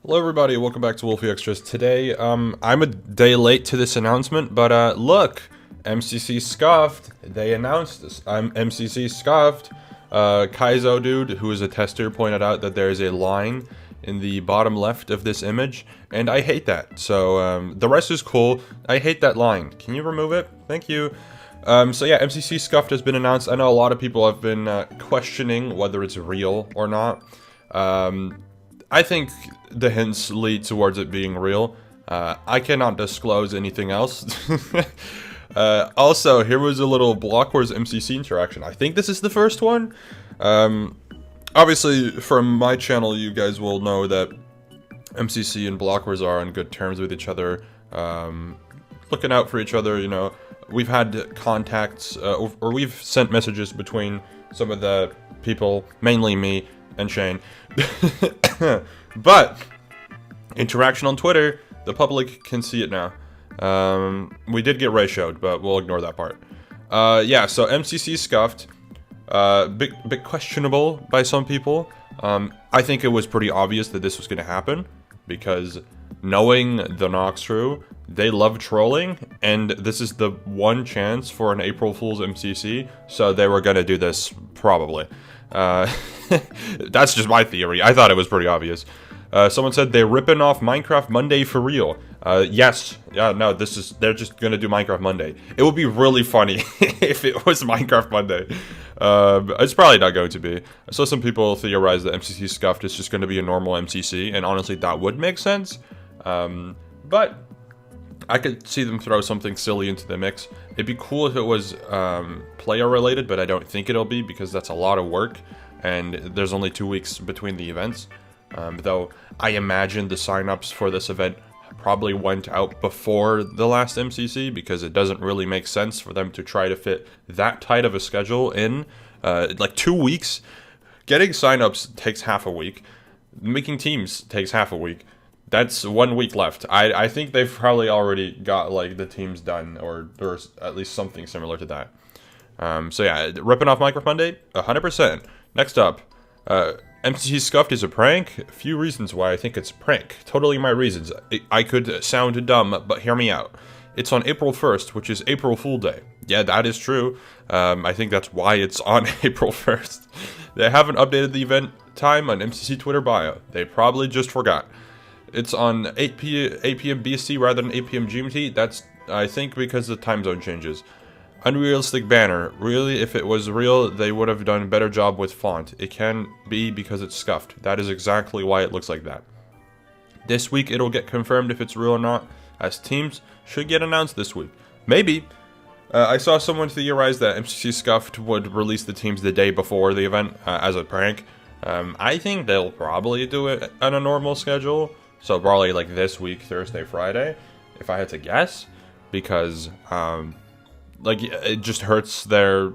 Hello everybody, welcome back to Wolfeei Extras. Today, I'm a day late to this announcement, but look, MCC Scuffed, they announced this. I'm MCC Scuffed. Kaizo dude, who is a tester, pointed out that there is a line in the bottom left of this image, and I hate that. So, the rest is cool. I hate that line. Can you remove it? Thank you. So yeah, MCC Scuffed has been announced. I know a lot of people have been questioning whether it's real or not. I think the hints lead towards it being real. I cannot disclose anything else. Also, here was a little Block Wars MCC interaction. I think this is the first one. Obviously, from my channel, you guys will know that MCC and Block Wars are on good terms with each other. Looking out for each other, you know. We've had contacts, or we've sent messages between some of the people, mainly me and Shane. But interaction on Twitter, the public can see it now. We did get ratioed, but we'll ignore that part. Yeah, so MCC Scuffed, bit questionable by some people. I think it was pretty obvious that this was going to happen, because knowing the Nox crew, they love trolling, and this is the one chance for an April Fool's MCC, so they were going to do this, probably. That's just my theory. I thought it was pretty obvious. Someone said they're ripping off Minecraft Monday for real. Yes. Yeah, no, they're just gonna do Minecraft Monday. It would be really funny if it was Minecraft Monday. It's probably not going to be. I saw some people theorize that MCC Scuffed is just gonna be a normal MCC, and honestly, that would make sense. But I could see them throw something silly into the mix. It'd be cool if it was player related, but I don't think it'll be, because that's a lot of work, and there's only 2 weeks between the events. Though I imagine the signups for this event probably went out before the last MCC, because it doesn't really make sense for them to try to fit that tight of a schedule in like 2 weeks. Getting signups takes half a week. Making teams takes half a week. That's 1 week left. I think they've probably already got like the teams done, or at least something similar to that. So yeah, ripping off Minecraft Monday, 100%. Next up, MCC Scuffed is a prank. A few reasons why I think it's a prank. Totally my reasons. I could sound dumb, but hear me out. It's on April 1st, which is April Fool Day. Yeah, that is true. I think that's why it's on April 1st. They haven't updated the event time on MCC Twitter bio. They probably just forgot. It's on 8 p.m. BST rather than 8 p.m. GMT. That's, I think, because the time zone changes. Unrealistic banner. Really, if it was real, they would have done a better job with font. It can be because it's scuffed. That is exactly why it looks like that. This week, it'll get confirmed if it's real or not, as teams should get announced this week. Maybe. I saw someone theorize that MCC Scuffed would release the teams the day before the event as a prank. I think they'll probably do it on a normal schedule. So probably like this week, Thursday, Friday, if I had to guess, because like it just hurts their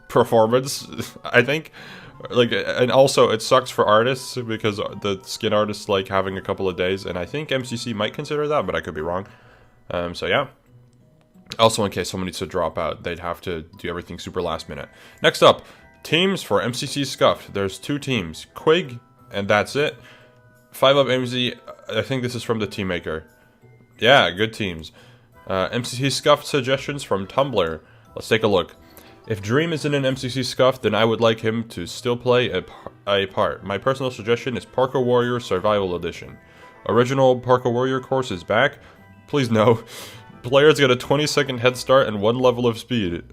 performance, I think. Like, and also it sucks for artists, because the skin artists like having a couple of days, and I think MCC might consider that, but I could be wrong. So yeah. Also, in case someone needs to drop out, they'd have to do everything super last minute. Next up, teams for MCC Scuffed. There's 2 teams, Quig, and that's it. 5-Up MZ, I think this is from the team maker. Yeah, good teams. MCC Scuffed suggestions from Tumblr. Let's take a look. If Dream isn't an MCC Scuffed, then I would like him to still play a part. My personal suggestion is Parkour Warrior Survival Edition. Original Parkour Warrior course is back. Please no. Players get a 20-second head start and 1 level of speed.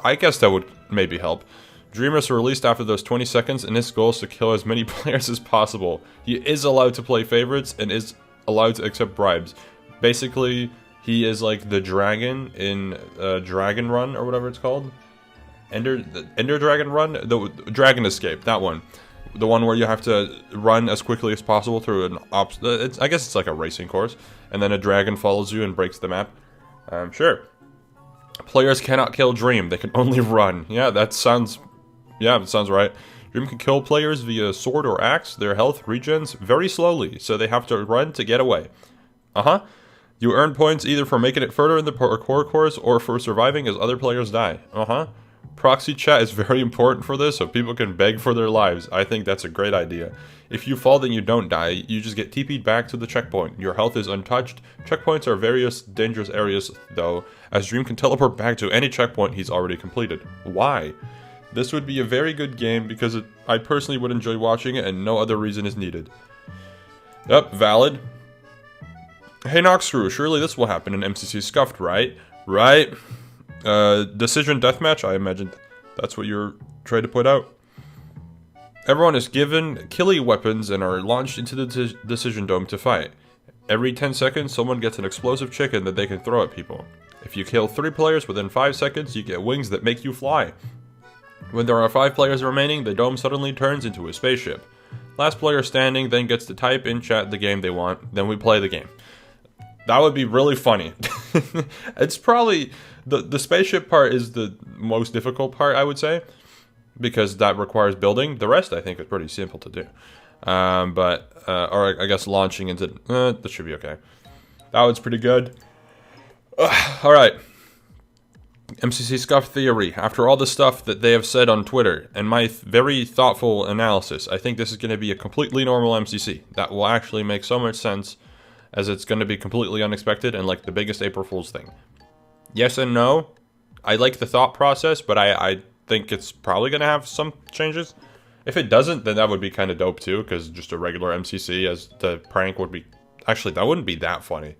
I guess that would maybe help. Dream is released after those 20 seconds, and his goal is to kill as many players as possible. He is allowed to play favorites and is allowed to accept bribes. Basically, he is like the dragon in Dragon Run, or whatever it's called. Ender Dragon Run? The Dragon Escape, that one. The one where you have to run as quickly as possible through an I guess it's like a racing course, and then a dragon follows you and breaks the map. Sure. Players cannot kill Dream, they can only run. Yeah, that sounds right. Dream can kill players via sword or axe. Their health regens very slowly, so they have to run to get away. You earn points either for making it further in the parkour course or for surviving as other players die. Proxy chat is very important for this, so people can beg for their lives. I think that's a great idea. If you fall, then you don't die. You just get TP'd back to the checkpoint. Your health is untouched. Checkpoints are various dangerous areas, though, as Dream can teleport back to any checkpoint he's already completed. Why? This would be a very good game because I personally would enjoy watching it and no other reason is needed. Yep, valid. Hey Noxcrew, surely this will happen in MCC Scuffed, right? Right? Decision deathmatch, I imagine that's what you're trying to put out. Everyone is given killing weapons and are launched into the decision dome to fight. Every 10 seconds, someone gets an explosive chicken that they can throw at people. If you kill 3 players within 5 seconds, you get wings that make you fly. When there are 5 players remaining, the dome suddenly turns into a spaceship. Last player standing then gets to type in chat the game they want, then we play the game. That would be really funny. It's probably, the spaceship part is the most difficult part, I would say, because that requires building. The rest, I think, is pretty simple to do. Or I guess launching into, that should be okay. That one's pretty good. Alright. MCC Scuffed Theory. After all the stuff that they have said on Twitter, and my very thoughtful analysis, I think this is going to be a completely normal MCC. That will actually make so much sense, as it's going to be completely unexpected and like the biggest April Fool's thing. Yes and no. I like the thought process, but I think it's probably going to have some changes. If it doesn't, then that would be kind of dope too, because just a regular MCC as the prank would be... Actually, that wouldn't be that funny.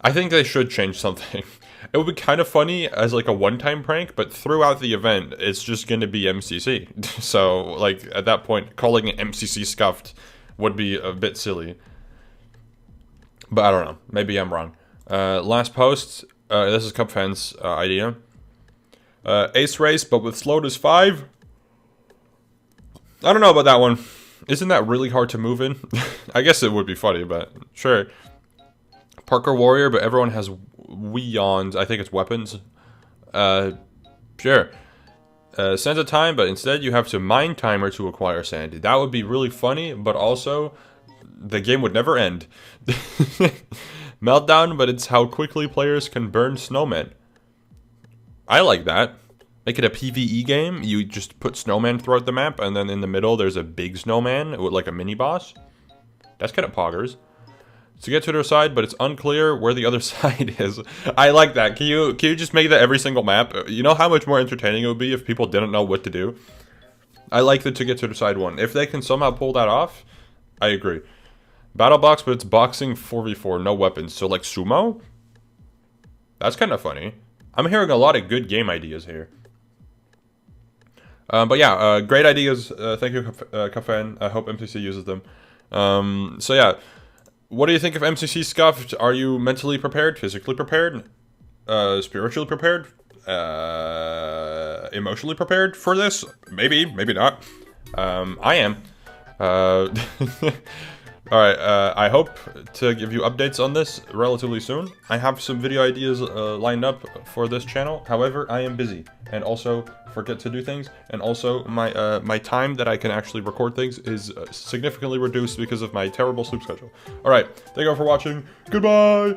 I think they should change something. It would be kind of funny as like a one-time prank, but throughout the event, it's just going to be MCC. So, like, at that point, calling it MCC Scuffed would be a bit silly. But I don't know. Maybe I'm wrong. Last post. This is Cupfan's idea. Ace race, but with slowness 5. I don't know about that one. Isn't that really hard to move in? I guess it would be funny, but sure. Parker Warrior, but everyone has weons. I think it's weapons. Sure. Sand of time, but instead you have to mine timer to acquire sand. That would be really funny, but also the game would never end. Meltdown, but it's how quickly players can burn snowmen. I like that. Make it a PvE game. You just put snowmen throughout the map, and then in the middle there's a big snowman with like a mini boss. That's kind of poggers. To get to their side, but it's unclear where the other side is. I like that. Can you just make that every single map? You know how much more entertaining it would be if people didn't know what to do? I like the to get to the side one. If they can somehow pull that off, I agree. Battle box, but it's boxing 4v4, no weapons. So like sumo? That's kind of funny. I'm hearing a lot of good game ideas here. But yeah, great ideas. Thank you, Kafan. I hope MCC uses them. So yeah. What do you think of MCC Scuffed? Are you mentally prepared, physically prepared, spiritually prepared, emotionally prepared for this? Maybe, maybe not. I am. Alright, I hope to give you updates on this relatively soon. I have some video ideas lined up for this channel. However, I am busy and also forget to do things. And also, my time that I can actually record things is significantly reduced because of my terrible sleep schedule. Alright, thank you all for watching. Goodbye!